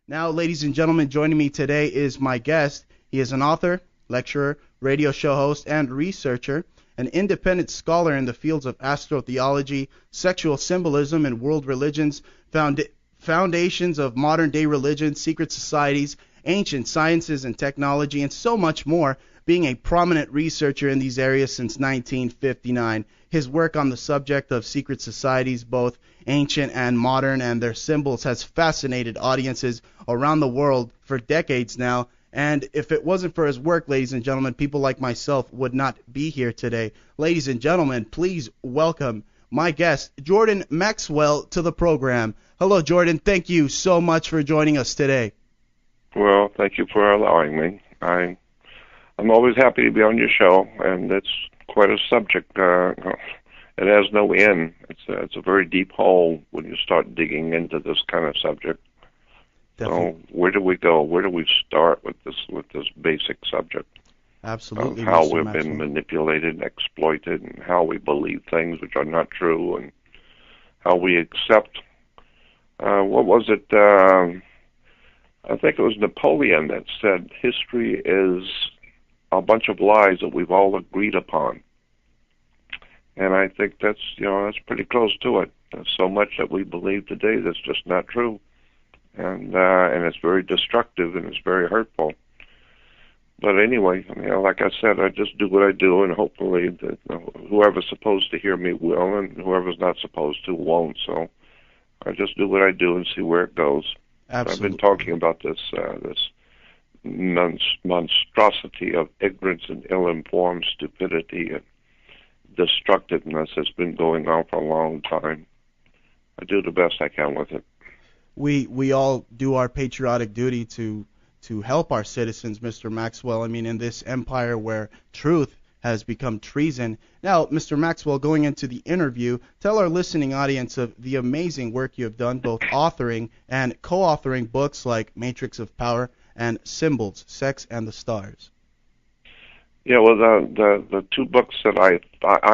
Now, ladies and gentlemen, joining me today is my guest. He is an author, lecturer, radio show host, and researcher, an independent scholar in the fields of astrotheology, sexual symbolism and world religions, foundations of modern-day religion, secret societies, ancient sciences and technology, and so much more, being a prominent researcher in these areas since 1959. His work on the subject of secret societies, both ancient and modern, and their symbols has fascinated audiences around the world for decades now. And if it wasn't for his work, ladies and gentlemen, people like myself would not be here today. Ladies and gentlemen, please welcome my guest, Jordan Maxwell, to the program. Hello, Jordan. Thank you so much for joining us today. Well, thank you for allowing me. I'm always happy to be on your show, and it's quite a subject. It has no end. It's a very deep hole when you start digging into this kind of subject. Definitely. So where do we go? Where do we start with this basic subject? Absolutely. Of how Mr. we've Maxwell. been manipulated and exploited, and how we believe things which are not true, and how we accept. What was it? I think it was Napoleon that said history is a bunch of lies that we've all agreed upon. And I think that's pretty close to it. There's so much that we believe today that's just not true. And it's very destructive and it's very hurtful. But anyway, like I said, I just do what I do, and hopefully that whoever's supposed to hear me will, and whoever's not supposed to won't. So I just do what I do and see where it goes. Absolutely. I've been talking about this monstrosity of ignorance and ill-informed stupidity and destructiveness has been going on for a long time. I do the best I can with it. We all do our patriotic duty to help our citizens, Mr. Maxwell. I mean, in this empire where truth has become treason. Now, Mr. Maxwell, going into the interview, tell our listening audience of the amazing work you have done, both authoring and co-authoring books like Matrix of Power and Symbols, Sex and the Stars. Yeah, well, the two books that I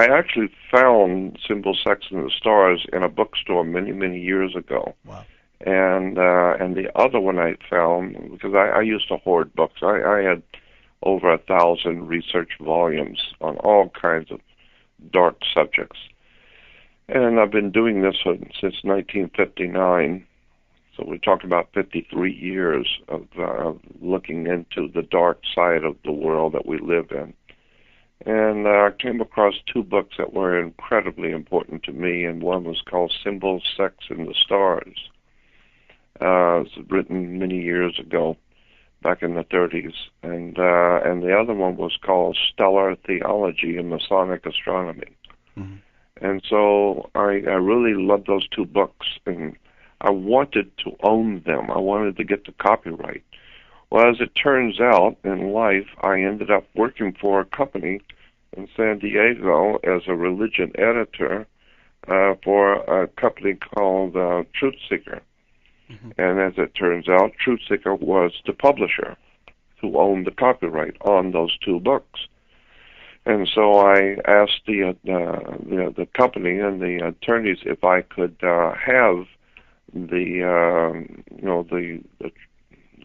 actually found Symbol, Sex, and the Stars in a bookstore many years ago. Wow. And the other one I found, because I used to hoard books. I had over 1,000 research volumes on all kinds of dark subjects. And I've been doing this since 1959. So we're talking about 53 years of looking into the dark side of the world that we live in. And I came across two books that were incredibly important to me, and one was called Symbols, Sex, and the Stars. It was written many years ago, back in the 30s. And the other one was called Stellar Theology and Masonic Astronomy. Mm-hmm. And so I really loved those two books, and I wanted to own them. I wanted to get the copyright. Well, as it turns out, in life, I ended up working for a company in San Diego as a religion editor for a company called Truth Seeker. Mm-hmm. And as it turns out, Truth Seeker was the publisher who owned the copyright on those two books. And so I asked the company and the attorneys if I could have the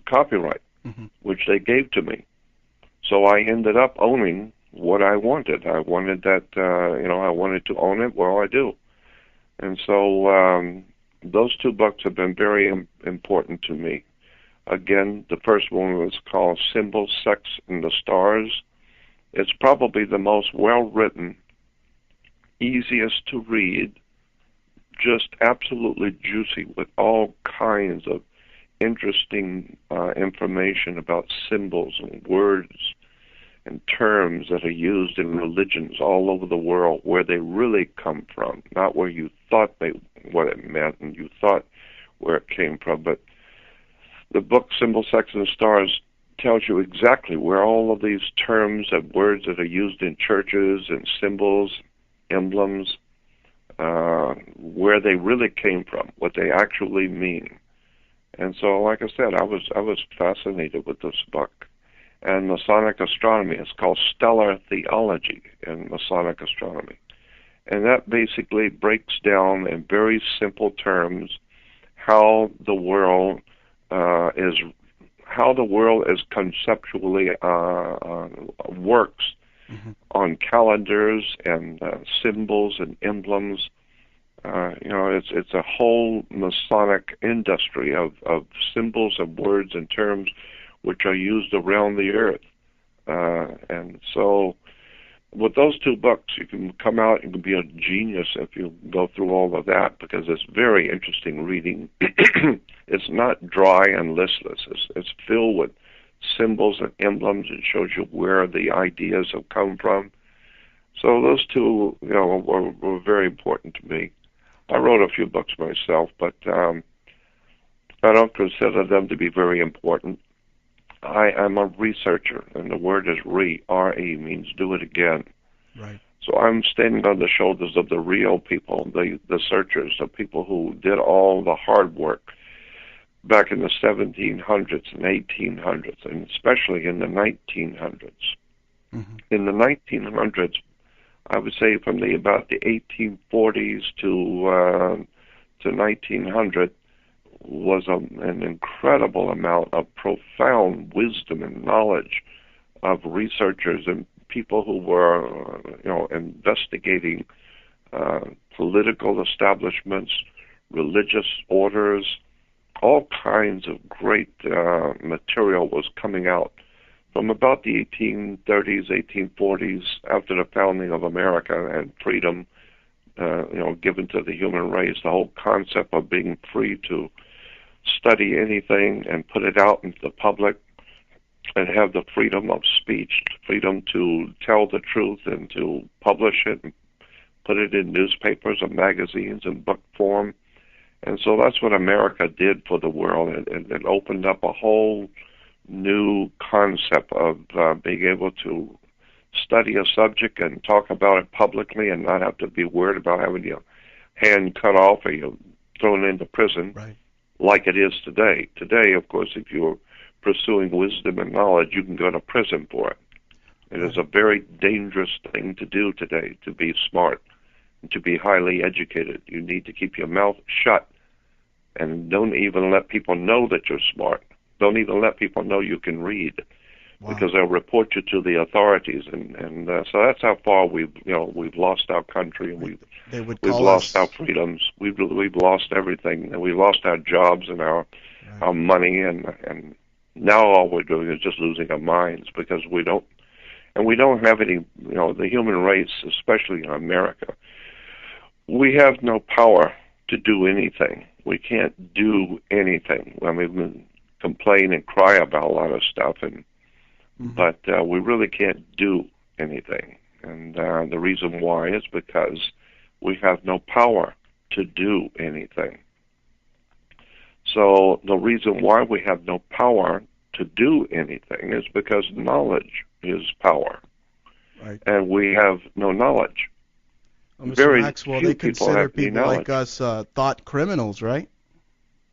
copyright, mm-hmm. which they gave to me. So I ended up owning what I wanted. I wanted that, I wanted to own it. Well, I do. And so those two books have been very important to me. Again, the first one was called Symbols, Sex, and the Stars. It's probably the most well-written, easiest to read, just absolutely juicy with all kinds of interesting information about symbols and words and terms that are used in religions all over the world, where they really come from, not where you thought what it meant and you thought where it came from. But the book Symbols, Sex, and the Stars tells you exactly where all of these terms and words that are used in churches and symbols, emblems, where they really came from, what they actually mean. And so, like I said, I was fascinated with this book. And Masonic Astronomy is called Stellar Theology in Masonic Astronomy. And that basically breaks down in very simple terms how the world is how the world is conceptually works on calendars and symbols and emblems. It's a whole Masonic industry of symbols and words and terms which are used around the earth. And so with those two books, you can come out and be a genius if you go through all of that, because it's very interesting reading. It's not dry and listless. It's filled with symbols and emblems. It shows you where the ideas have come from. So those two, were very important to me. I wrote a few books myself, but I don't consider them to be very important. I am a researcher, and the word is R-E, means do it again. Right. So I'm standing on the shoulders of the real people, the searchers, the people who did all the hard work back in the 1700s and 1800s, and especially in the 1900s. Mm-hmm. In the 1900s, I would say from about the 1840s to 1900, was an incredible amount of profound wisdom and knowledge of researchers and people who were, investigating political establishments, religious orders. All kinds of great material was coming out from about the 1830s, 1840s, after the founding of America and freedom, given to the human race, the whole concept of being free to study anything and put it out into the public and have the freedom of speech, freedom to tell the truth and to publish it and put it in newspapers and magazines and book form. And so that's what America did for the world. It opened up a whole new concept of being able to study a subject and talk about it publicly and not have to be worried about having your hand cut off or you thrown into prison. Right. Like it is today. Today, of course, if you're pursuing wisdom and knowledge, you can go to prison for it. It is a very dangerous thing to do today, to be smart and to be highly educated. You need to keep your mouth shut and don't even let people know that you're smart. Don't even let people know you can read. Wow. Because they'll report you to the authorities, and so that's how far we've lost our country, and we've lost our freedoms. We've lost everything, and we've lost our jobs and our money, and now all we're doing is just losing our minds because we don't have any. The human race, especially in America, we have no power to do anything. We can't do anything. I mean, we complain and cry about a lot of stuff, but we really can't do anything. And the reason why is because we have no power to do anything. So the reason why we have no power to do anything is because knowledge is power. Right. And we have no knowledge. Well, Mr. Maxwell, they consider people like us thought criminals, right?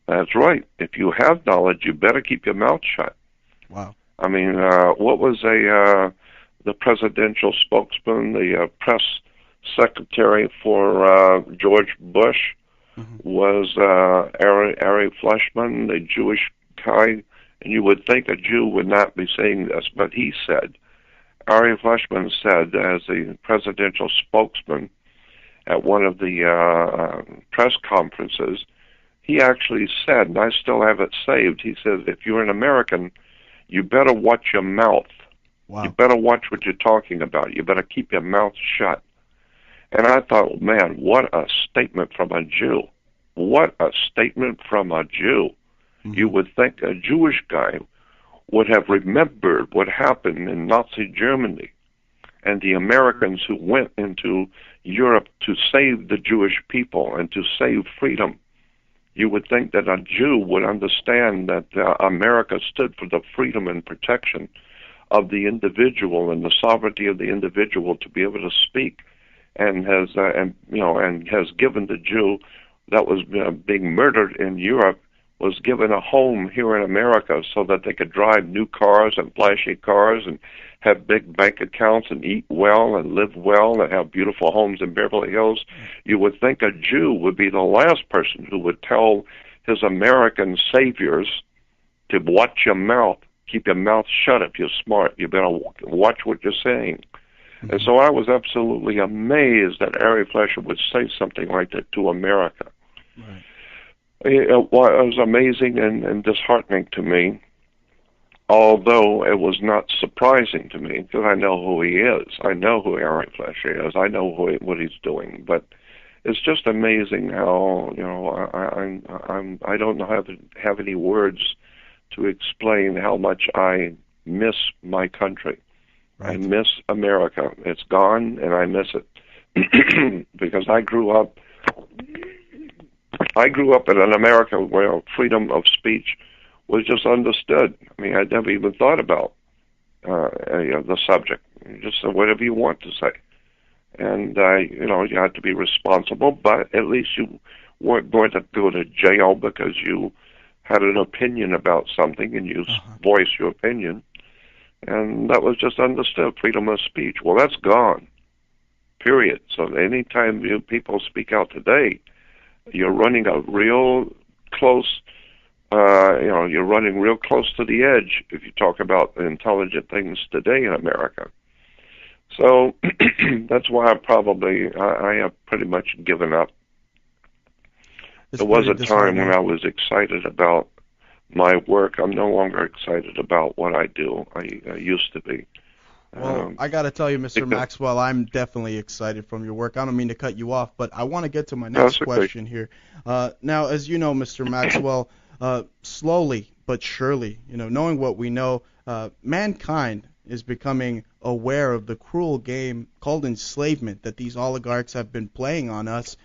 That's right. If you have knowledge, you better keep your mouth shut. Wow. I mean, what was the presidential spokesman, the press secretary for George Bush, was Ari Fleischman, the Jewish guy, and you would think a Jew would not be saying this, but he said, Ari Fleischman said, as a presidential spokesman at one of the press conferences, he actually said, and I still have it saved, he said, if you're an American, you better watch your mouth. Wow. You better watch what you're talking about. You better keep your mouth shut. And I thought, man, what a statement from a Jew. What a statement from a Jew. Mm-hmm. You would think a Jewish guy would have remembered what happened in Nazi Germany and the Americans who went into Europe to save the Jewish people and to save freedom. You would think that a Jew would understand that America stood for the freedom and protection of the individual and the sovereignty of the individual to be able to speak, and has given the Jew that was being murdered in Europe, was given a home here in America so that they could drive new cars and flashy cars and have big bank accounts and eat well and live well and have beautiful homes in Beverly Hills. You would think a Jew would be the last person who would tell his American saviors to watch your mouth. Keep your mouth shut if you're smart. You better watch what you're saying. Mm-hmm. And so I was absolutely amazed that Ari Fleischer would say something like that to America. Right. It was amazing and disheartening to me, although it was not surprising to me because I know who he is. I know who Ari Fleischer is. I know what he's doing. But it's just amazing how, you know, I don't know how to have any words to explain how much I miss my country. Right. I miss America. It's gone, and I miss it because I grew up in an America where freedom of speech was just understood. I mean, I never even thought about the subject. You just say whatever you want to say. And, you know, you had to be responsible, but at least you weren't going to go to jail because you had an opinion about something and you voiced your opinion. And that was just understood, freedom of speech. Well, that's gone, period. So anytime people speak out today, you're running a real close, you're running real close to the edge if you talk about intelligent things today in America. So that's why I have pretty much given up. There was a time when I was excited about my work. I'm no longer excited about what I do. I used to be. Well, I got to tell you, Mr. Maxwell, I'm definitely excited from your work. I don't mean to cut you off, but I want to get to my next question here. Now, as you know, Mr. Maxwell, slowly but surely, you know, knowing what we know, mankind is becoming aware of the cruel game called enslavement that these oligarchs have been playing on us,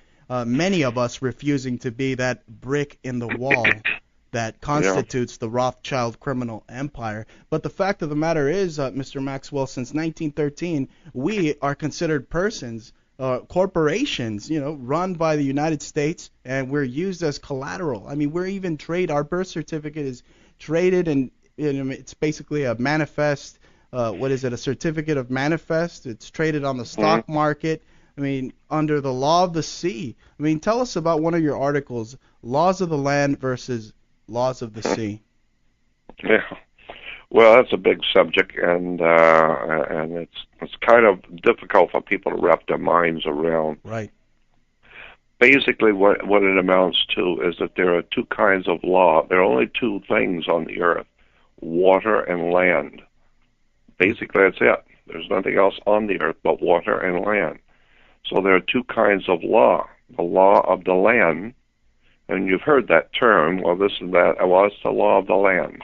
many of us refusing to be that brick in the wall that constitutes the Rothschild criminal empire. But the fact of the matter is, Mr. Maxwell, since 1913, we are considered persons, corporations, you know, run by the United States, and we're used as collateral. I mean, we're even our birth certificate is traded, and it's basically a manifest. What is it? A certificate of manifest. It's traded on the stock market. I mean, under the law of the sea. I mean, tell us about one of your articles, Laws of the Land versus Laws of the Sea. Yeah. Well, that's a big subject, and it's kind of difficult for people to wrap their minds around. Right. Basically, what it amounts to is that there are two kinds of law. There are only two things on the earth, water and land. Basically, that's it. There's nothing else on the earth but water and land. So there are two kinds of law. The law of the land, and you've heard that term, well, this and that. Well, it's the law of the land.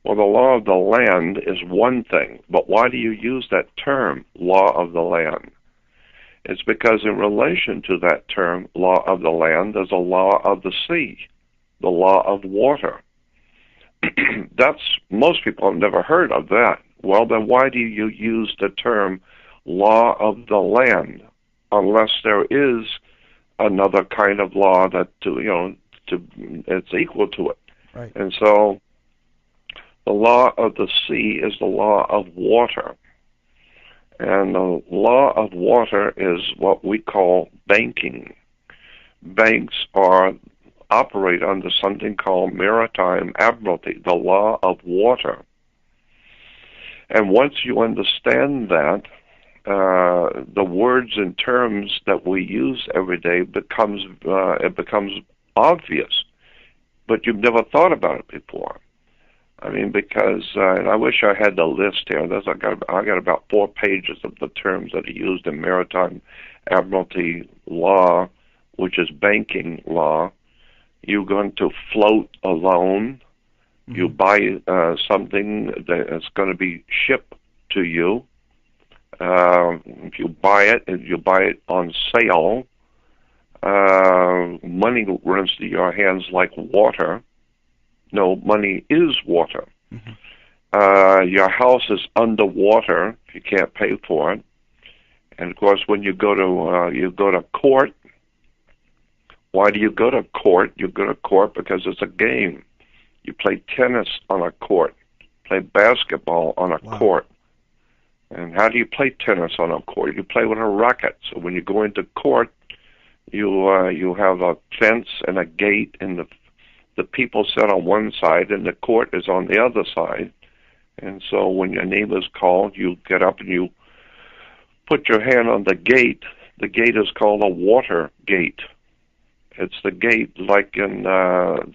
Well, the law of the land is one thing, but why do you use that term, law of the land? It's because in relation to that term, law of the land, there's a law of the sea, the law of water. Most people have never heard of that. Well, then why do you use the term law of the land unless there is another kind of law that it's equal to it? Right. And so the law of the sea is the law of water. And the law of water is what we call banking. Banks operate under something called maritime admiralty, the law of water. And once you understand that, the words and terms that we use every day becomes obvious, but you've never thought about it before. I mean, because and I wish I had the list here. I got about 4 pages of the terms that are used in maritime admiralty law, which is banking law. You're going to float a loan. You buy something that's going to be shipped to you. If you buy it on sale. Money runs to your hands like water. No, money is water. Your house is underwater if you can't pay for it. And of course, when you go to court. Why do you go to court? You go to court because it's a game. You play tennis on a court, play basketball on a court. And how do you play tennis on a court? You play with a racket. So when you go into court, you have a fence and a gate, and the the people sit on one side and the court is on the other side. And so when your name is called, you get up and you put your hand on the gate. The gate is called a water gate. It's the gate like in what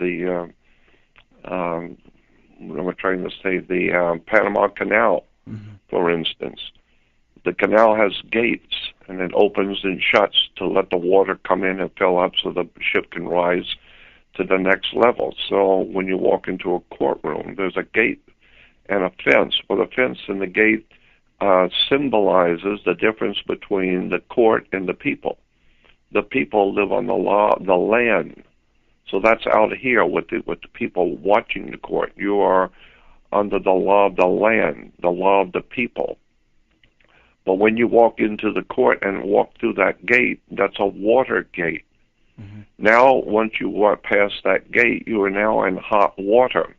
am I trying to say, the Panama Canal, for instance. The canal has gates, and it opens and shuts to let the water come in and fill up so the ship can rise to the next level. So when you walk into a courtroom, there's a gate and a fence. Well, the fence and the gate symbolizes the difference between the court and the people. The people live on the land. So that's out here with the people watching the court. You are under the law of the land, the law of the people. But when you walk into the court and walk through that gate, that's a water gate. Now, once you walk past that gate, you are now in hot water.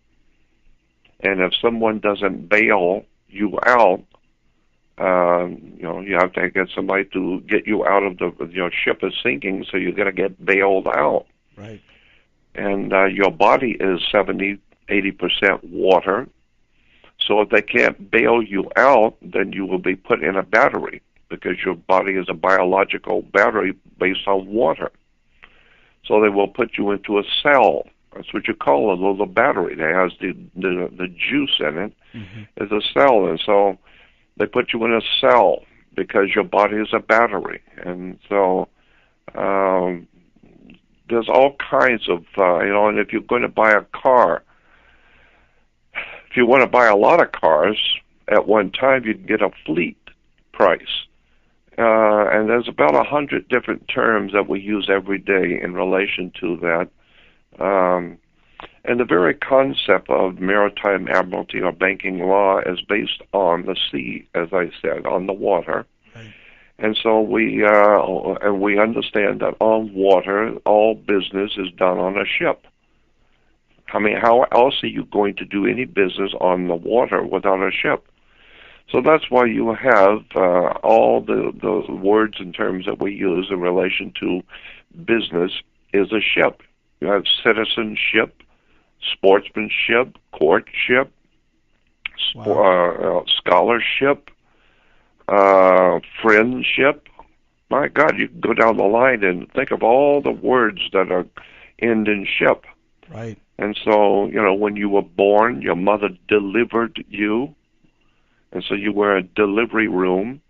And if someone doesn't bail you out, you have to get somebody to get you out of your ship is sinking, so you're going to get bailed out. Right. And your body is 70, 80% water. So if they can't bail you out, then you will be put in a battery, because your body is a biological battery based on water. So they will put you into a cell. That's what you call a little battery. That has the juice in it. Is a cell. And so they put you in a cell because your body is a battery. And so there's all kinds of, and if you're going to buy a car, if you want to buy a lot of cars at one time, you can get a fleet price. And there's about 100 different terms that we use every day in relation to that. And the very concept of maritime admiralty or banking law is based on the sea, as I said, on the water. Right. And so we understand that on water, all business is done on a ship. I mean, how else are you going to do any business on the water without a ship? So that's why you have all the words and terms that we use in relation to business is a ship. You have citizenship, sportsmanship, courtship, scholarship, friendship. My God, you can go down the line and think of all the words that are end in ship. Right. And so, when you were born, your mother delivered you. And so you were a delivery room.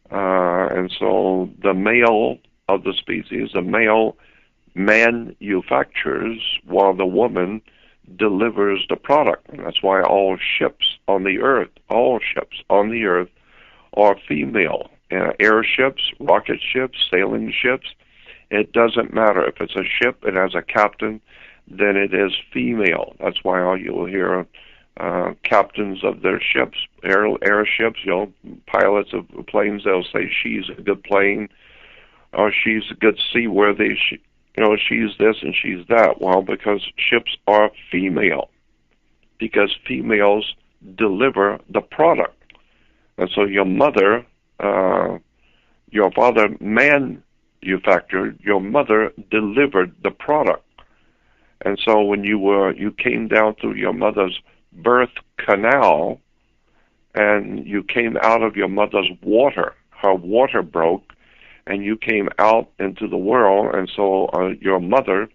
And so the male of the species, the male manufactures while the woman delivers the product. And that's why all ships on the earth are female. Airships, rocket ships, sailing ships, it doesn't matter. If it's a ship, it has a captain, then it is female. That's why all you'll hear captains of their ships, airships, pilots of planes, they'll say she's a good plane, or she's a good seaworthy, she's this and she's that. Well, because ships are female, because females deliver the product. And so your mother, your father manufactured, your mother delivered the product. And so when you came down through your mother's birth canal, and you came out of your mother's water, her water broke, and you came out into the world, and so your mother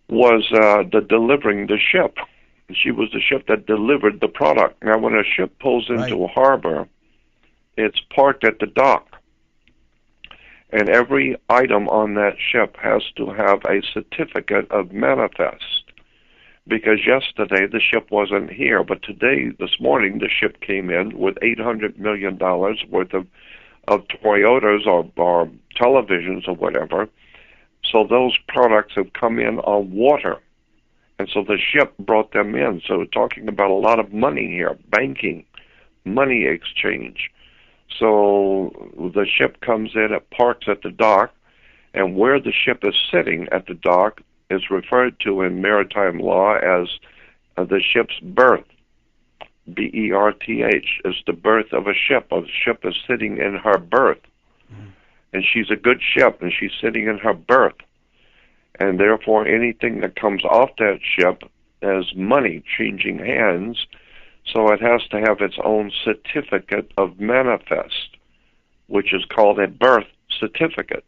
was delivering the ship. She was the ship that delivered the product. Now, when a ship pulls into a harbor, it's parked at the dock. And every item on that ship has to have a certificate of manifest. Because yesterday the ship wasn't here, but this morning, the ship came in with $800 million worth of Toyotas or televisions or whatever. So those products have come in on water. And so the ship brought them in. So we're talking about a lot of money here, banking, money exchange. So the ship comes in, it parks at the dock, and where the ship is sitting at the dock is referred to in maritime law as the ship's berth. B-E-R-T-H is the berth of a ship. A ship is sitting in her berth. And she's a good ship, and she's sitting in her berth. and therefore anything that comes off that ship is money changing hands, so it has to have its own certificate of manifest, which is called a birth certificate.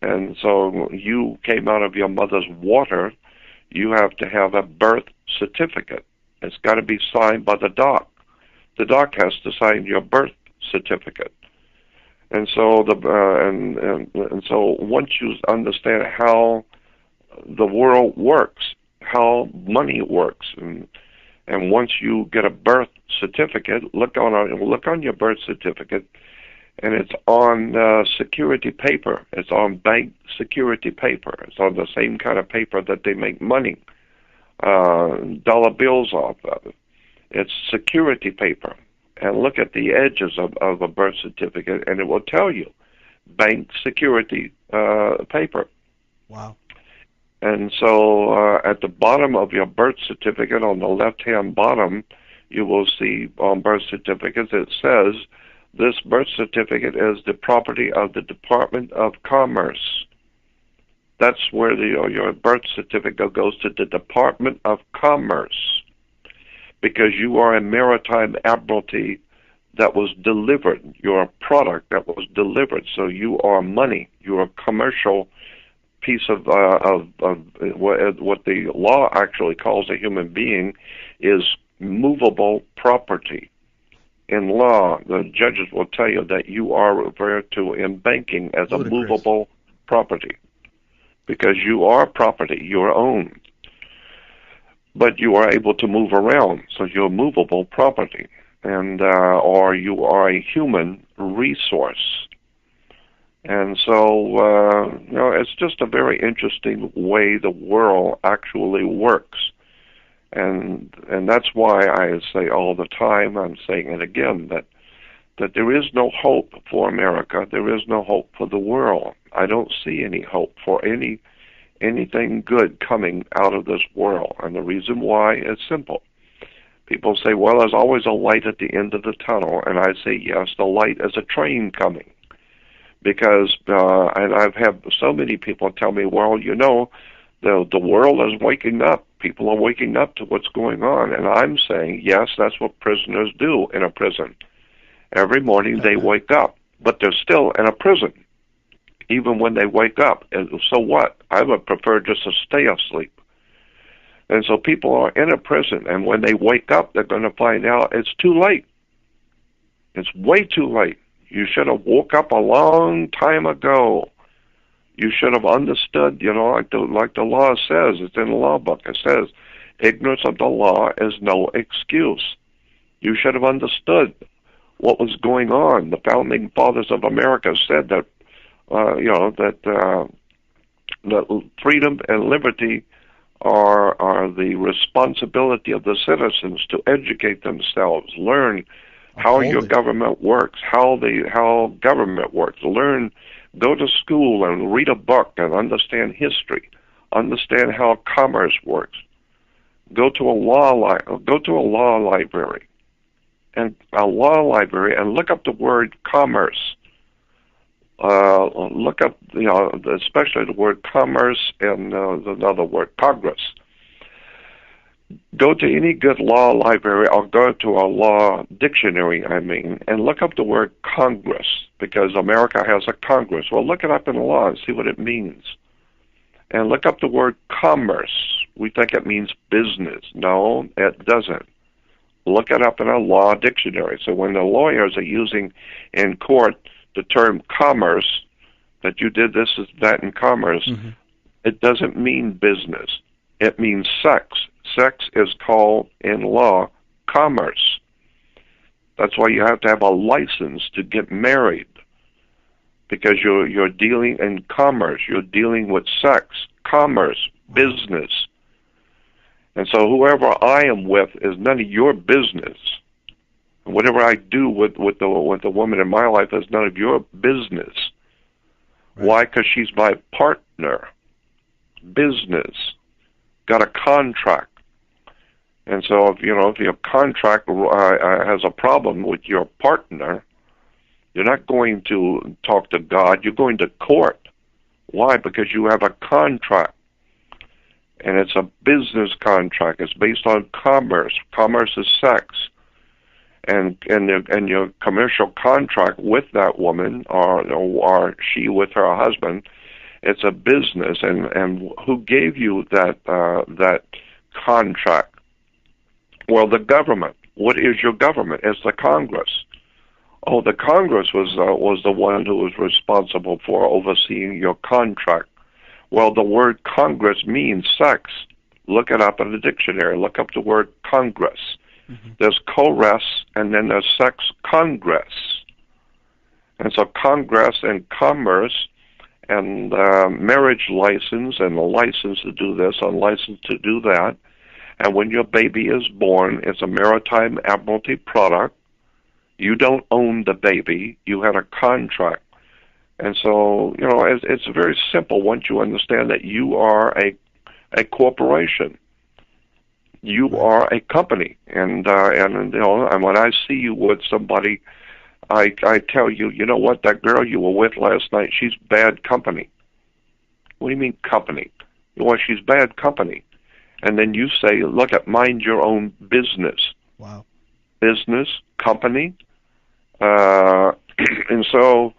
And so you came out of your mother's water, you have to have a birth certificate. It's got to be signed by the doc. The doc has to sign your birth certificate. And so and so once you understand how the world works, how money works, and once you get a birth certificate, look on your birth certificate, and it's on security paper. It's on bank security paper. It's on the same kind of paper that they make money, dollar bills off of. It's security paper. And look at the edges of a birth certificate, and it will tell you bank security paper. Wow. And so at the bottom of your birth certificate, on the left-hand bottom, you will see on birth certificates, it says, this birth certificate is the property of the Department of Commerce. That's where your birth certificate goes, to the Department of Commerce, because you are a maritime admiralty that was delivered. You're a product that was delivered, so you are money. You're a commercial piece of what the law actually calls a human being is movable property. In law, the judges will tell you that you are referred to in banking as a movable property, because you are property, you're owned. But you are able to move around, so you're movable property, and or you are a human resource. And so, it's just a very interesting way the world actually works. And that's why I say all the time, I'm saying it again, that there is no hope for America. There is no hope for the world. I don't see any hope for anything good coming out of this world. And the reason why is simple. People say, well, there's always a light at the end of the tunnel. And I say, yes, the light is a train coming. Because, and I've had so many people tell me, well, the world is waking up. People are waking up to what's going on. And I'm saying, yes, that's what prisoners do in a prison. Every morning they wake up, but they're still in a prison, even when they wake up. And so what? I would prefer just to stay asleep. And so people are in a prison, and when they wake up, they're going to find out it's too late. It's way too late. You should have woke up a long time ago. You should have understood, like the law says. It's in the law book. It says, ignorance of the law is no excuse. You should have understood what was going on. The founding fathers of America said that, that freedom and liberty are the responsibility of the citizens to educate themselves, learn how your government works, how government works, go to school and read a book and understand history, understand how commerce works. Go to a law library and look up the word commerce. Look up, especially the word commerce and another word, Congress. Go to any good law library, or go to a law dictionary, and look up the word Congress, because America has a Congress. Well, look it up in the law and see what it means. And look up the word commerce. We think it means business. No, it doesn't. Look it up in a law dictionary. So when the lawyers are using in court the term commerce, that you did this, that in commerce, it doesn't mean business. It means sex. Sex is called, in law, commerce. That's why you have to have a license to get married, because you're dealing in commerce. You're dealing with sex, commerce, business. And so whoever I am with is none of your business. And whatever I do with the woman in my life is none of your business. Right. Why? Because she's my partner. Business. Got a contract. And so if your contract has a problem with your partner, you're not going to talk to God. You're going to court. Why? Because you have a contract, and it's a business contract. It's based on commerce. Commerce is sex. And your commercial contract with that woman, or she with her husband, it's a business. And who gave you that contract? Well, the government. What is your government? It's the Congress. Oh, the Congress was the one who was responsible for overseeing your contract. Well, the word Congress means sex. Look it up in the dictionary. Look up the word Congress. Mm-hmm. There's co-res, and then there's sex congress. And so Congress and commerce and marriage license and a license to do this, a license to do that. And when your baby is born, it's a maritime admiralty product. You don't own the baby. You had a contract. And so, it's very simple once you understand that you are a corporation. You are a company. And when I see you with somebody, I tell you, you know what, that girl you were with last night, she's bad company. What do you mean company? Well, she's bad company. And then you say, look, mind your own business. Wow. Business, company. And so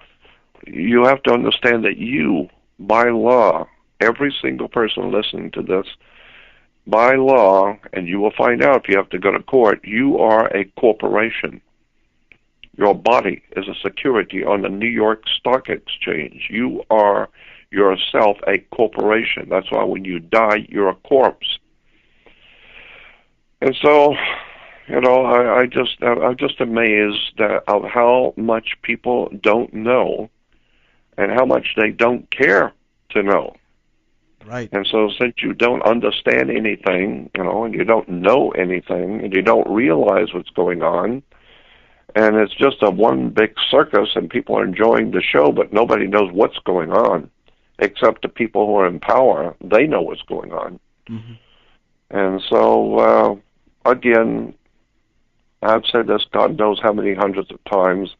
you have to understand that you, by law, every single person listening to this, by law, and you will find out if you have to go to court, you are a corporation. Your body is a security on the New York Stock Exchange. You are yourself a corporation. That's why when you die, you're a corpse. And so, I'm just amazed of how much people don't know and how much they don't care to know. Right. And so since you don't understand anything, and you don't know anything, and you don't realize what's going on, and it's just a one big circus, and people are enjoying the show, but nobody knows what's going on, except the people who are in power. They know what's going on. Mm-hmm. And so, again, I've said this God knows how many hundreds of times.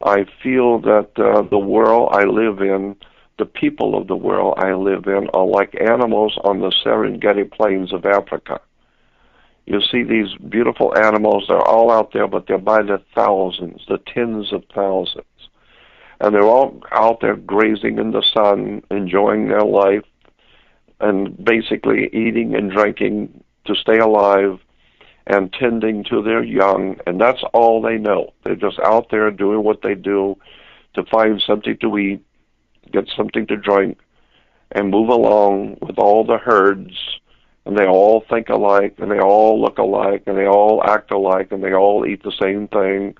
I feel that the world I live in, the people of the world I live in, are like animals on the Serengeti plains of Africa. You see these beautiful animals, they're all out there, but they're by the thousands, the tens of thousands. And they're all out there grazing in the sun, enjoying their life, and basically eating and drinking to stay alive and tending to their young, and that's all they know. They're just out there doing what they do to find something to eat, get something to drink, and move along with all the herds, and they all think alike, and they all look alike, and they all act alike, and they all eat the same thing,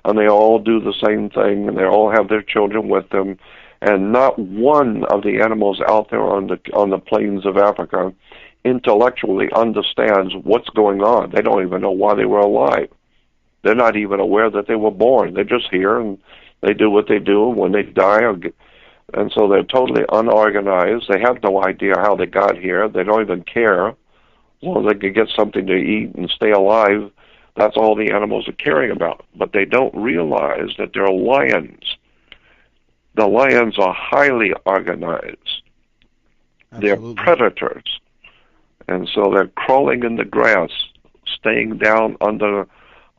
and they all do the same thing, and they all have their children with them, and not one of the animals out there on the plains of Africa intellectually understands what's going on. They don't even know why they were alive. They're not even aware that they were born. They're just here, and they do what they do. When they die, and so they're totally unorganized. They have no idea how they got here. They don't even care. As long as they can get something to eat and stay alive, that's all the animals are caring about. But they don't realize that they're lions. The lions are highly organized. Absolutely. They're predators. And so they're crawling in the grass, staying down under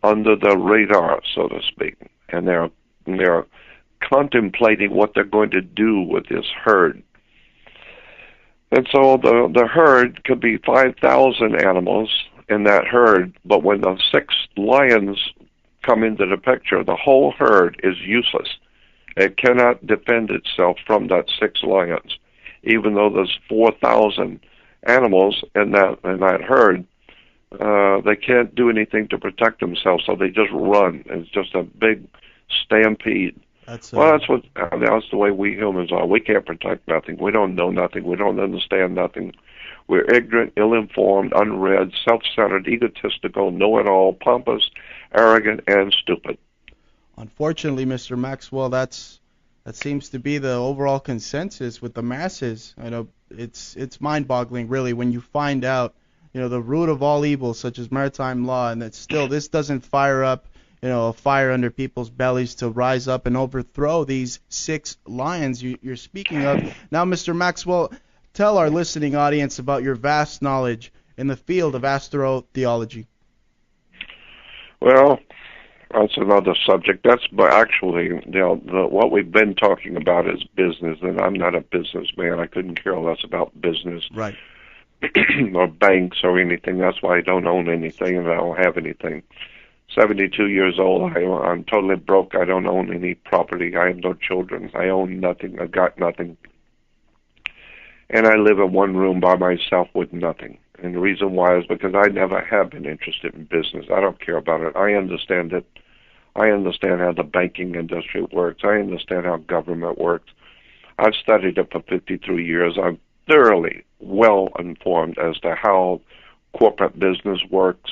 the radar, so to speak. And they're contemplating what they're going to do with this herd. And so the herd could be 5,000 animals in that herd, but when the 6 lions come into the picture, the whole herd is useless. It cannot defend itself from that 6 lions, even though there's 4,000 animals in that herd. They can't do anything to protect themselves, so they just run. It's just a big stampede. That's the way we humans are. We can't protect nothing. We don't know nothing. We don't understand nothing. We're ignorant, ill-informed, unread, self-centered, egotistical, know-it-all, pompous, arrogant, and stupid. Unfortunately, Mr. Maxwell, that seems to be the overall consensus with the masses. It's mind-boggling, really, when you find out, the root of all evil, such as maritime law, and that still this doesn't fire up, a fire under people's bellies to rise up and overthrow these 6 lions you're speaking of. Now, Mr. Maxwell, tell our listening audience about your vast knowledge in the field of astrotheology. Well, that's another subject. But actually, what we've been talking about is business, and I'm not a businessman. I couldn't care less about business. Right. Or banks or anything. That's why I don't own anything and I don't have anything. 72 years old. I'm totally broke. I don't own any property. I have no children. I own nothing. I got nothing. And I live in one room by myself with nothing. And the reason why is because I never have been interested in business. I don't care about it. I understand it. I understand how the banking industry works. I understand how government works. I've studied it for 53 years. I'm thoroughly well informed as to how corporate business works,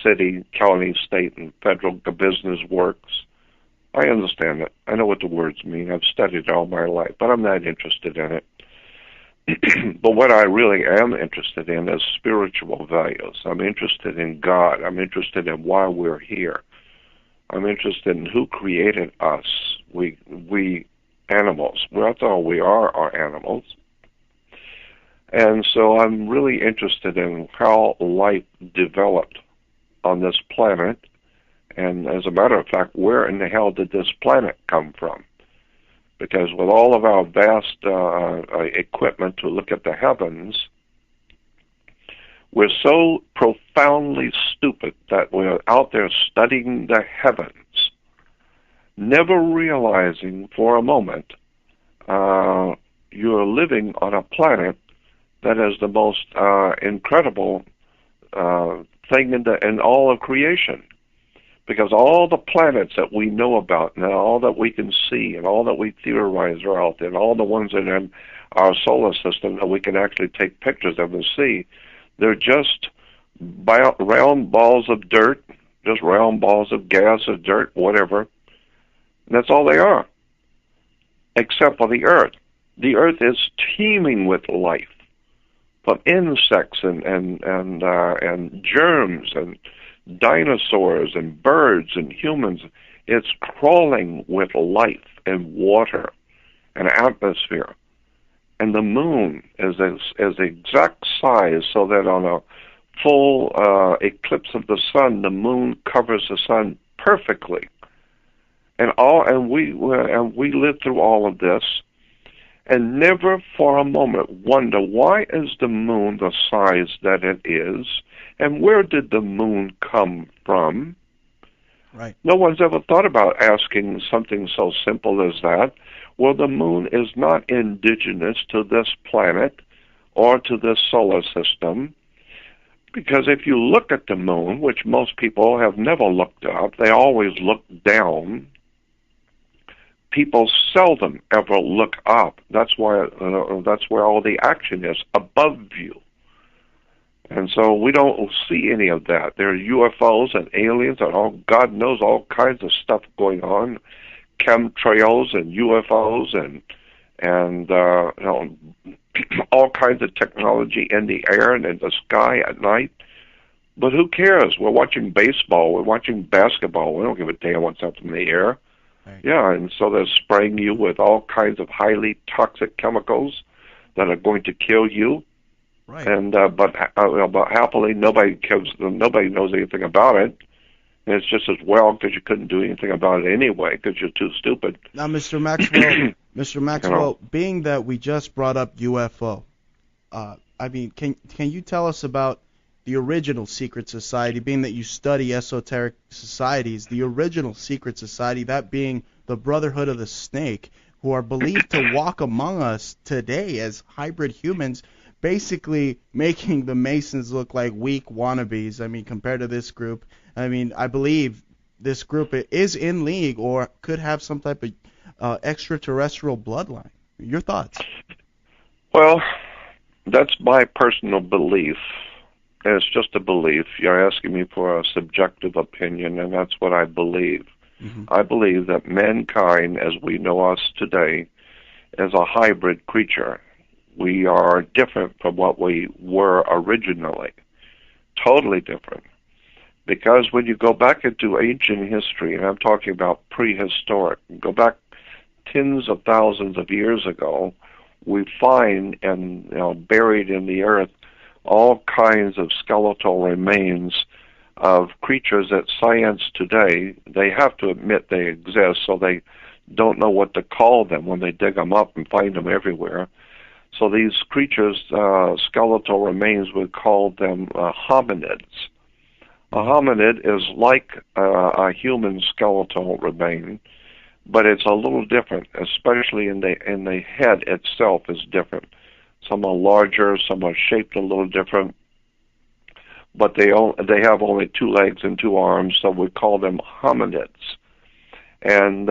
city, county, state, and federal business works. I understand it. I know what the words mean. I've studied it all my life, but I'm not interested in it. But what I really am interested in is spiritual values. I'm interested in God. I'm interested in why we're here. I'm interested in who created us. We animals. Well, that's all we are animals. And so I'm really interested in how life developed on this planet. And as a matter of fact, where in the hell did this planet come from? Because with all of our vast equipment to look at the heavens, we're so profoundly stupid that we're out there studying the heavens, never realizing for a moment you're living on a planet that is the most incredible thing in all of creation. Because all the planets that we know about and all that we can see and all that we theorize are out there, and all the ones that are in our solar system that we can actually take pictures of and see, they're just round balls of dirt, just round balls of gas or dirt, whatever. And that's all they are, except for the Earth. The Earth is teeming with life, from insects and germs and dinosaurs and birds and humans. It's crawling with life and water and atmosphere. And the moon is the exact size so that on a full eclipse of the sun, the moon covers the sun perfectly. And we live through all of this and never for a moment wonder, why is the moon the size that it is? And where did the moon come from? Right. No one's ever thought about asking something so simple as that. Well, the moon is not indigenous to this planet or to this solar system, because if you look at the moon, which most people have never looked up, they always look down. People seldom ever look up. That's why that's where all the action is, above you. And so we don't see any of that. There are UFOs and aliens and God knows all kinds of stuff going on, chemtrails and UFOs and all kinds of technology in the air and in the sky at night. But who cares? We're watching baseball. We're watching basketball. We don't give a damn what's up in the air. Right. Yeah, and so they're spraying you with all kinds of highly toxic chemicals that are going to kill you. Right. And but happily, nobody knows anything about it. And it's just as well because you couldn't do anything about it anyway because you're too stupid. Now, Mr. Maxwell, being that we just brought up UFO, can you tell us about the original secret society? Being that you study esoteric societies, the original secret society, that being the Brotherhood of the Snake, who are believed to walk among us today as hybrid humans, basically making the Masons look like weak wannabes. I mean, compared to this group, I believe this group is in league or could have some type of extraterrestrial bloodline. Your thoughts? Well, that's my personal belief. It's just a belief. You're asking me for a subjective opinion, and that's what I believe. Mm-hmm. I believe that mankind, as we know us today, is a hybrid creature. We are different from what we were originally. Totally different. Because when you go back into ancient history, and I'm talking about prehistoric, go back tens of thousands of years ago, we find and buried in the earth all kinds of skeletal remains of creatures that science today, they have to admit they exist, so they don't know what to call them when they dig them up and find them everywhere. So these creatures, skeletal remains, we call them hominids. A hominid is like a human skeletal remain, but it's a little different, especially in the head itself is different. Some are larger, some are shaped a little different, but they have only 2 legs and 2 arms, so we call them hominids. And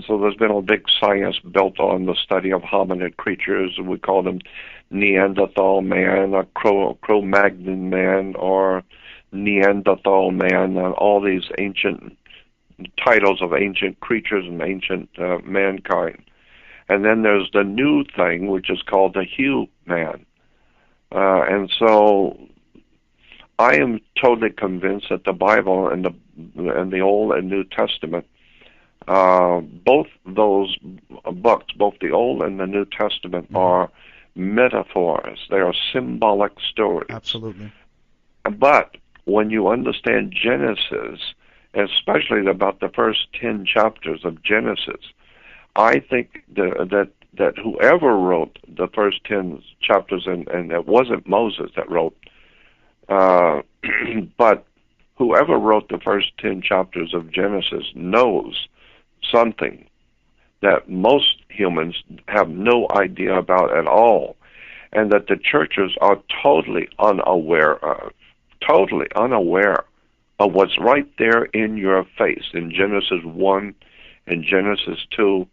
so there's been a big science built on the study of hominid creatures, and we call them Neanderthal man, or Cro-Magnon man, or Neanderthal man, and all these ancient titles of ancient creatures and ancient mankind. And then there's the new thing, which is called the human. And so I am totally convinced that the Bible and the Old and New Testament, both those books, both the Old and the New Testament, are metaphors. They are symbolic stories. Absolutely. But when you understand Genesis, especially about the first 10 chapters of Genesis, I think that whoever wrote the first 10 chapters, and it wasn't Moses that wrote, but whoever wrote the first 10 chapters of Genesis knows something that most humans have no idea about at all, and that the churches are totally unaware of what's right there in your face. In Genesis 1 and Genesis 2,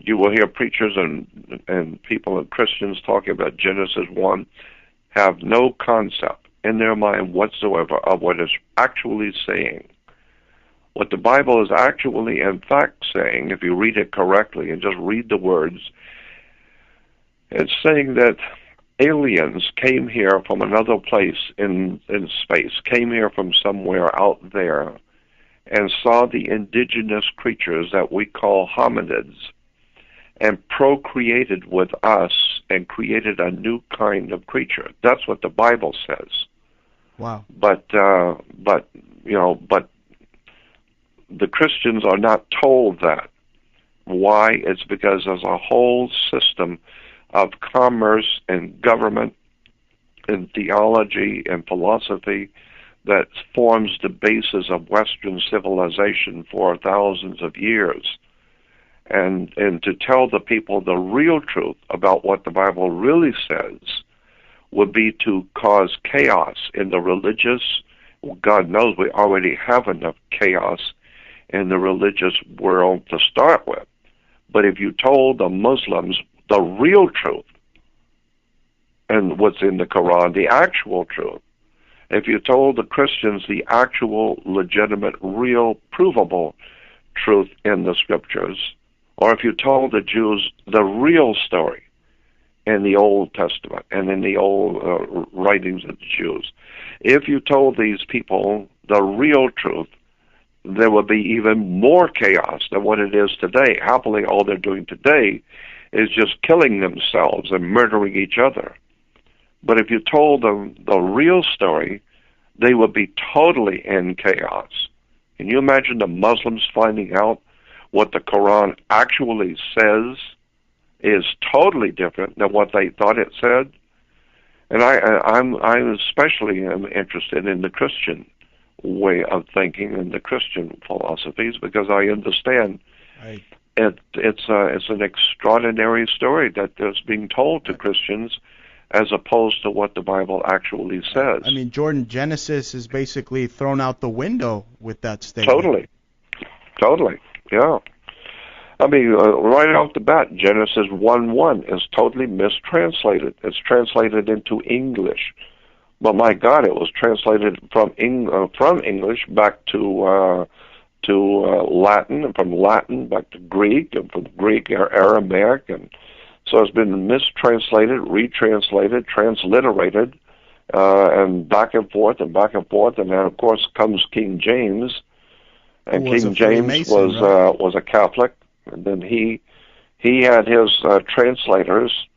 you will hear preachers and people and Christians talking about Genesis 1 have no concept in their mind whatsoever of what it's actually saying. What the Bible is actually, in fact, saying, if you read it correctly and just read the words, it's saying that aliens came here from another place in space, came here from somewhere out there, and saw the indigenous creatures that we call hominids, and procreated with us and created a new kind of creature. That's what the Bible says. Wow. But the Christians are not told that. Why? It's because there's a whole system of commerce and government and theology and philosophy that forms the basis of Western civilization for thousands of years. And to tell the people the real truth about what the Bible really says would be to cause chaos in the religious. God knows we already have enough chaos in the religious world to start with. But if you told the Muslims the real truth and what's in the Quran, the actual truth, if you told the Christians the actual, legitimate, real, provable truth in the Scriptures, or if you told the Jews the real story in the Old Testament and in the old writings of the Jews, if you told these people the real truth, there would be even more chaos than what it is today. Happily, all they're doing today is just killing themselves and murdering each other. But if you told them the real story, they would be totally in chaos. Can you imagine the Muslims finding out what the Quran actually says is totally different than what they thought it said? And I'm especially interested in the Christian way of thinking and the Christian philosophies, because I understand right. It's an extraordinary story that is being told to Christians as opposed to what the Bible actually says. I mean, Jordan, Genesis is basically thrown out the window with that statement. Totally, yeah. I mean, right off the bat, Genesis 1:1 is totally mistranslated. It's translated into English. But my God, it was translated from English back to Latin, and from Latin back to Greek, and from Greek Aramaic, and so it's been mistranslated, retranslated, transliterated, and back and forth and back and forth, and then of course comes King James, and King James was a Catholic, and then he had his translators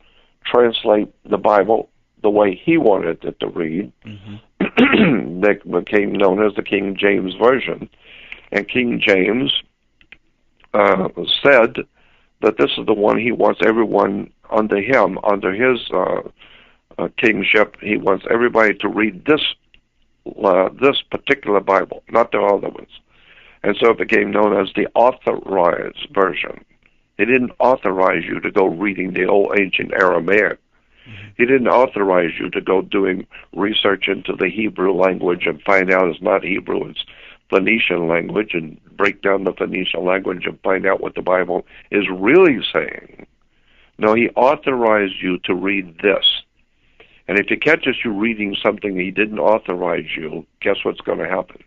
translate the Bible the way he wanted it to read. Mm-hmm. They became known as the King James Version, and King James said that this is the one he wants everyone under him, under his kingship. He wants everybody to read this particular Bible, not the other ones. And so it became known as the Authorized Version. He didn't authorize you to go reading the old ancient Aramaic. Mm-hmm. He didn't authorize you to go doing research into the Hebrew language and find out it's not Hebrew, it's Phoenician language, and break down the Phoenician language and find out what the Bible is really saying. No, he authorized you to read this. And if he catches you reading something he didn't authorize you, guess what's going to happen?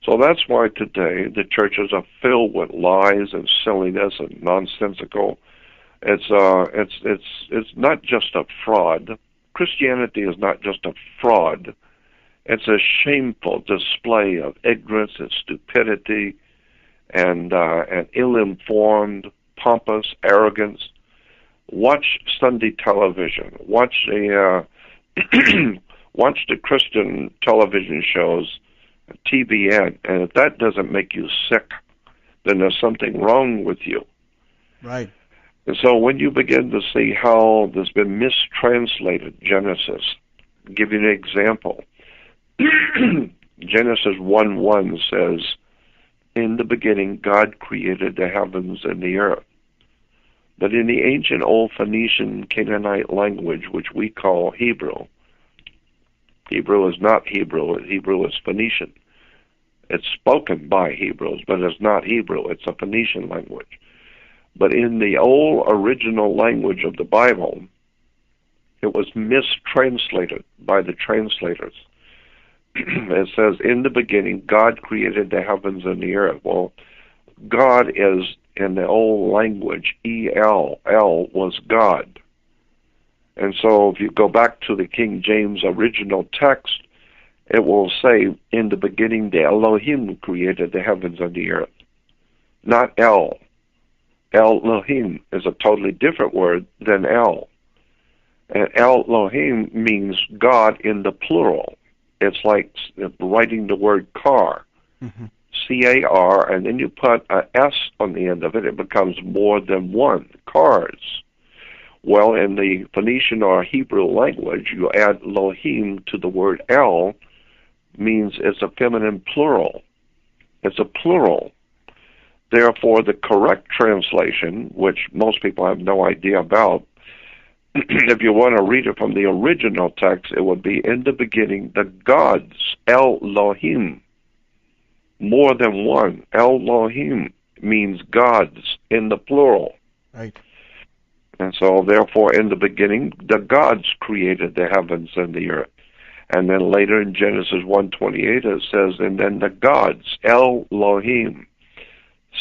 So that's why today the churches are filled with lies and silliness and nonsensical. It's not just a fraud. Christianity is not just a fraud. It's a shameful display of ignorance and stupidity and ill-informed, pompous arrogance. Watch Sunday television. Watch the Christian television shows, TBN, and if that doesn't make you sick, then there's something wrong with you. Right. And so when you begin to see how there's been mistranslated Genesis, I'll give you an example. Genesis 1:1 says, "In the beginning God created the heavens and the earth." But in the ancient Old Phoenician Canaanite language, which we call Hebrew, Hebrew is not Hebrew. Hebrew is Phoenician. It's spoken by Hebrews, but it's not Hebrew. It's a Phoenician language. But in the old original language of the Bible, it was mistranslated by the translators. It says, "In the beginning, God created the heavens and the earth." Well, God is, in the old language, E-L. El was God. And so if you go back to the King James original text, it will say, "In the beginning, the Elohim created the heavens and the earth." Not El. Elohim is a totally different word than El. And Elohim means God in the plural. It's like writing the word car. Mm-hmm. C-A-R, and then you put an S on the end of it, it becomes more than one, cars. Well, in the Phoenician or Hebrew language, you add Elohim to the word El, means it's a feminine plural. It's a plural. Therefore, the correct translation, which most people have no idea about, if you want to read it from the original text, it would be, "In the beginning, the gods, Elohim." More than one. Elohim means gods in the plural. Right. And so, therefore, in the beginning, the gods created the heavens and the earth. And then later in Genesis 1:28, it says, "And then the gods, Elohim,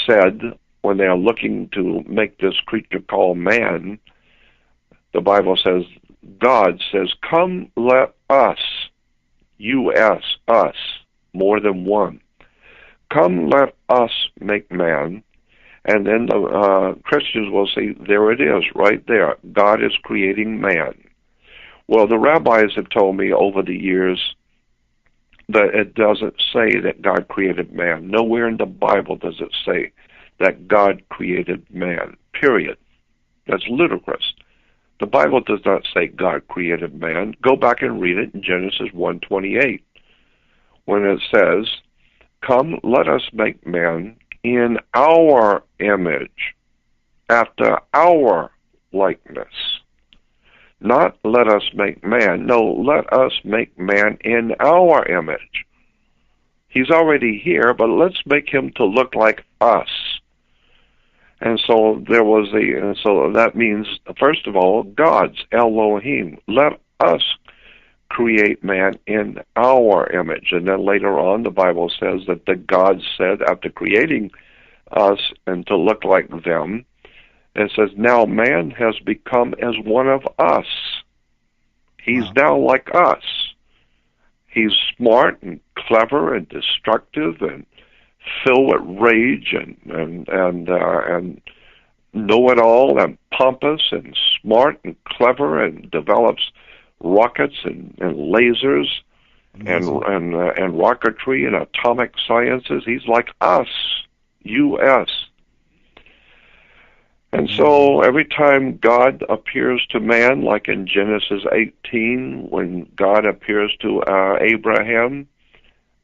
said," when they are looking to make this creature called man, the Bible says, God says, "Come, let us," U-S, us, more than one. "Come, let us make man." And then the Christians will say, there it is, right there. God is creating man. Well, the rabbis have told me over the years that it doesn't say that God created man. Nowhere in the Bible does it say that God created man, period. That's ludicrous. The Bible does not say God created man. Go back and read it in Genesis 1:28, when it says, "Come, let us make man in our image, after our likeness." Not "let us make man." No, "let us make man in our image." He's already here, but let's make him to look like us. And so so that means, first of all, God's, Elohim. Let us create man in our image. And then later on, the Bible says that the gods said, after creating us and to look like them, it says, "Now man has become as one of us." He's now like us. He's smart and clever and destructive and filled with rage and know-it-all and pompous and smart and clever and develops rockets and lasers and rocketry and atomic sciences. He's like us, U.S. And so every time God appears to man, like in Genesis 18, when God appears to Abraham,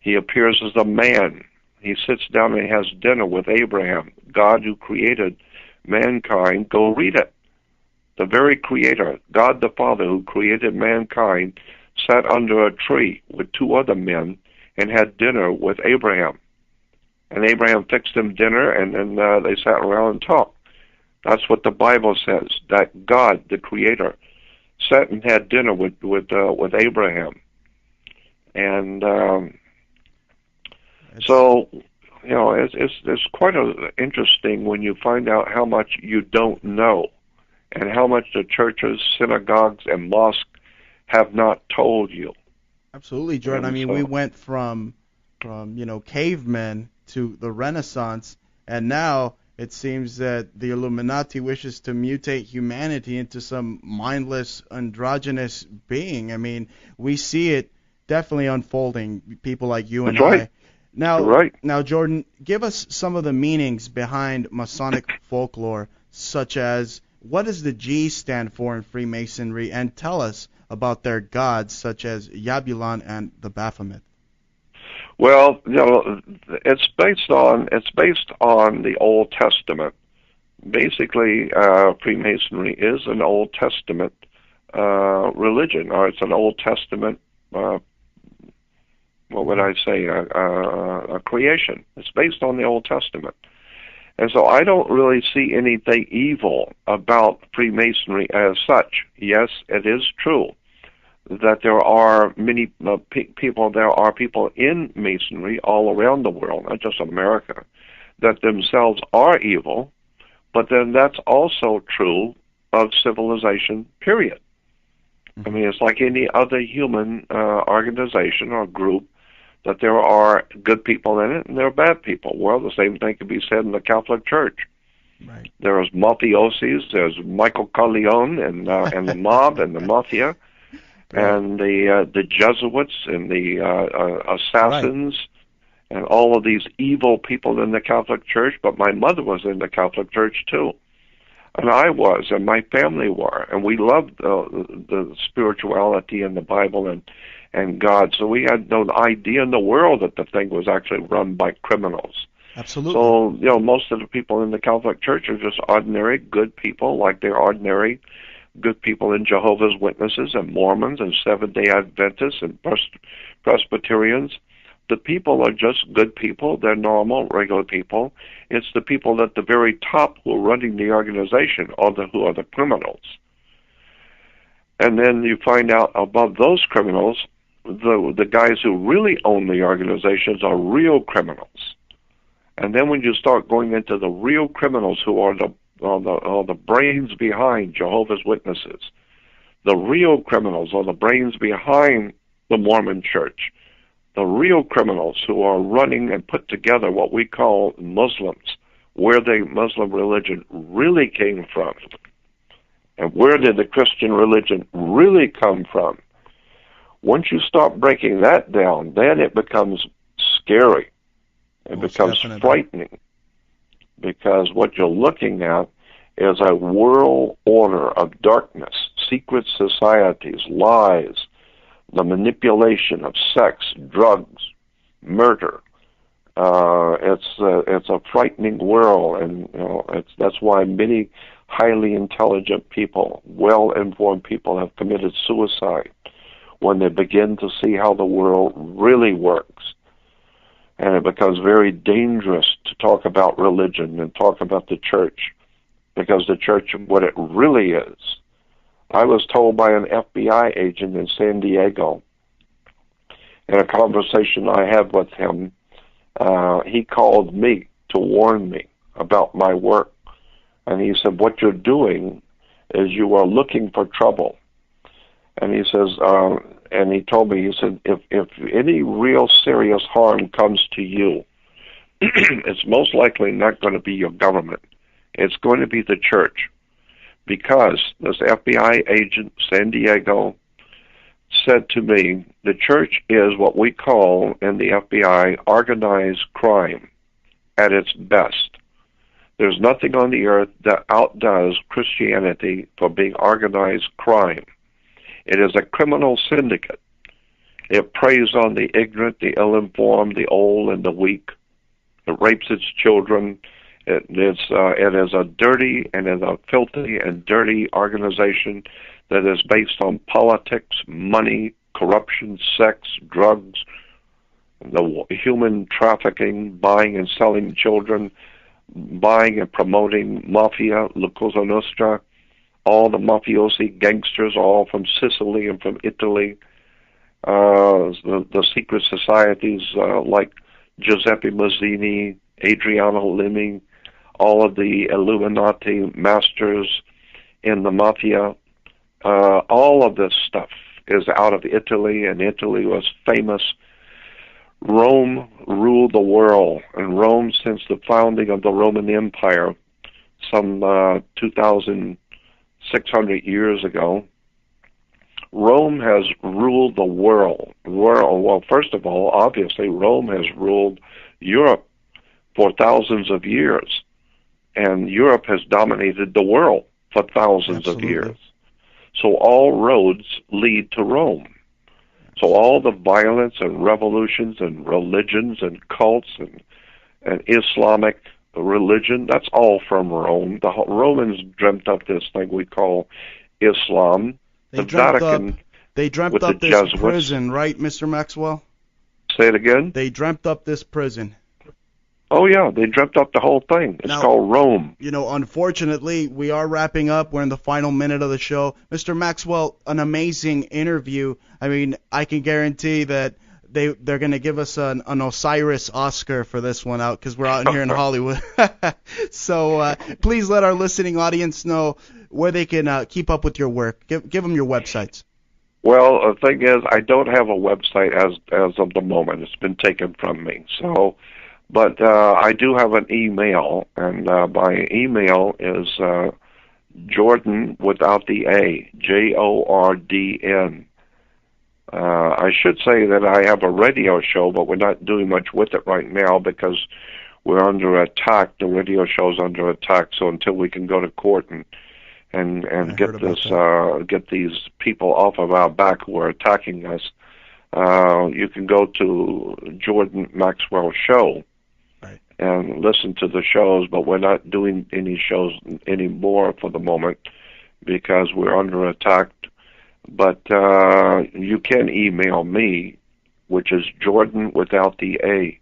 he appears as a man. He sits down and has dinner with Abraham. God who created mankind, go read it. The very Creator, God the Father who created mankind, sat under a tree with two other men and had dinner with Abraham. And Abraham fixed him dinner, and then they sat around and talked. That's what the Bible says, that God, the Creator, sat and had dinner with Abraham. And so, you know, it's quite interesting when you find out how much you don't know and how much the churches, synagogues, and mosques have not told you. Absolutely, Jordan. I mean, we went from cavemen to the Renaissance, and now it seems that the Illuminati wishes to mutate humanity into some mindless, androgynous being. I mean, we see it definitely unfolding, people like you and I. Now, Jordan, give us some of the meanings behind Masonic folklore, such as what does the G stand for in Freemasonry, and tell us about their gods, such as Yabulon and the Baphomet. Well, you know, it's based on the Old Testament. Basically, Freemasonry is an Old Testament religion, or it's an Old Testament. What would I say? A creation. It's based on the Old Testament, and so I don't really see anything evil about Freemasonry as such. Yes, it is true that there are many people. There are people in Masonry all around the world, not just America, that themselves are evil. But then that's also true of civilization. Period. I mean, it's like any other human organization or group, that there are good people in it and there are bad people. Well, the same thing can be said in the Catholic Church. Right. There's mafiosis, there's Michael Corleone and the mob and the mafia, and the Jesuits and the assassins, and all of these evil people in the Catholic Church. But my mother was in the Catholic Church too, and I was, and my family were, and we loved the spirituality and the Bible and God. So we had no idea in the world that the thing was actually run by criminals. Absolutely. So, you know, most of the people in the Catholic Church are just ordinary good people, like they're ordinary good people in Jehovah's Witnesses and Mormons and Seventh-day Adventists and Presbyterians. The people are just good people. They're normal, regular people. It's the people at the very top who are running the organization who are the criminals. And then you find out above those criminals, the guys who really own the organizations are real criminals. And then when you start going into the real criminals who are the brains behind Jehovah's Witnesses, the real criminals are the brains behind the Mormon Church, the real criminals who are running and put together what we call Muslims, where the Muslim religion really came from, and where did the Christian religion really come from. Once you start breaking that down, then it becomes scary. It becomes frightening, because what you're looking at is a world order of darkness, secret societies, lies, the manipulation of sex, drugs, murder. It's a frightening world, and you know, that's why many highly intelligent people, well-informed people, have committed suicide when they begin to see how the world really works. And it becomes very dangerous to talk about religion and talk about the church, because the church, what it really is. I was told by an FBI agent in San Diego, in a conversation I had with him, he called me to warn me about my work. And he said, what you're doing is you are looking for trouble. And he says, and he told me, he said, if any real serious harm comes to you, it's most likely not going to be your government. It's going to be the church. Because this FBI agent, San Diego, said to me, the church is what we call in the FBI organized crime at its best. There's nothing on the earth that outdoes Christianity for being organized crime. It is a criminal syndicate. It preys on the ignorant, the ill-informed, the old, and the weak. It rapes its children. It is a dirty and is a filthy and dirty organization that is based on politics, money, corruption, sex, drugs, the human trafficking, buying and selling children, buying and promoting mafia, La Cosa Nostra, all the mafiosi gangsters, all from Sicily and from Italy, the secret societies like Giuseppe Mazzini, Adriano Limi, all of the Illuminati masters in the mafia, all of this stuff is out of Italy, and Italy was famous. Rome ruled the world, and Rome, since the founding of the Roman Empire, some 2,600 years ago, Rome has ruled the world. Well, first of all, obviously, Rome has ruled Europe for thousands of years, and Europe has dominated the world for thousands of years. So all roads lead to Rome. So all the violence and revolutions and religions and cults and Islamic religion, that's all from Rome. The Romans dreamt up this thing we call Islam. They dreamt up this Jesuits. prison, right, Mr. Maxwell? Say it again? They dreamt up this prison. Oh, yeah, they dreamt up the whole thing. It's called Rome. You know, unfortunately, we are wrapping up. We're in the final minute of the show. Mr. Maxwell, an amazing interview. I mean, I can guarantee that they're going to give us an Osiris Oscar for this one out because we're out here in Hollywood. So please let our listening audience know where they can keep up with your work. Give them your websites. Well, the thing is, I don't have a website as of the moment. It's been taken from me. So, but I do have an email, and my email is Jordan without the A, Jordn. I should say that I have a radio show, but we're not doing much with it right now because we're under attack. The radio show's under attack. So until we can go to court and get get these people off of our back who are attacking us, you can go to Jordan Maxwell Show and listen to the shows. But we're not doing any shows anymore for the moment because we're under attack. But you can email me, which is Jordan without the A.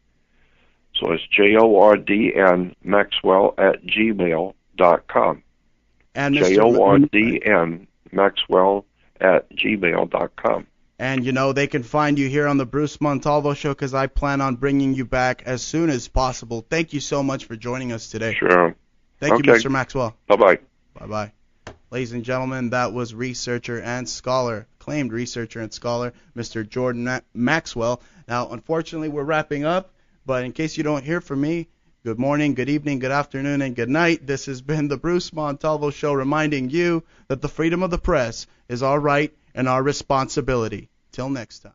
So it's Jordn Maxwell at gmail.com. And Jordn Maxwell at gmail.com. And, you know, they can find you here on the Bruce Montalvo Show because I plan on bringing you back as soon as possible. Thank you so much for joining us today. Sure. Thank you, Mr. Maxwell. Bye-bye. Bye-bye. Ladies and gentlemen, that was researcher and scholar, acclaimed researcher and scholar, Mr. Jordan Maxwell. Now, unfortunately, we're wrapping up, but in case you don't hear from me, good morning, good evening, good afternoon, and good night. This has been the Bruce Montalvo Show reminding you that the freedom of the press is our right and our responsibility. Till next time.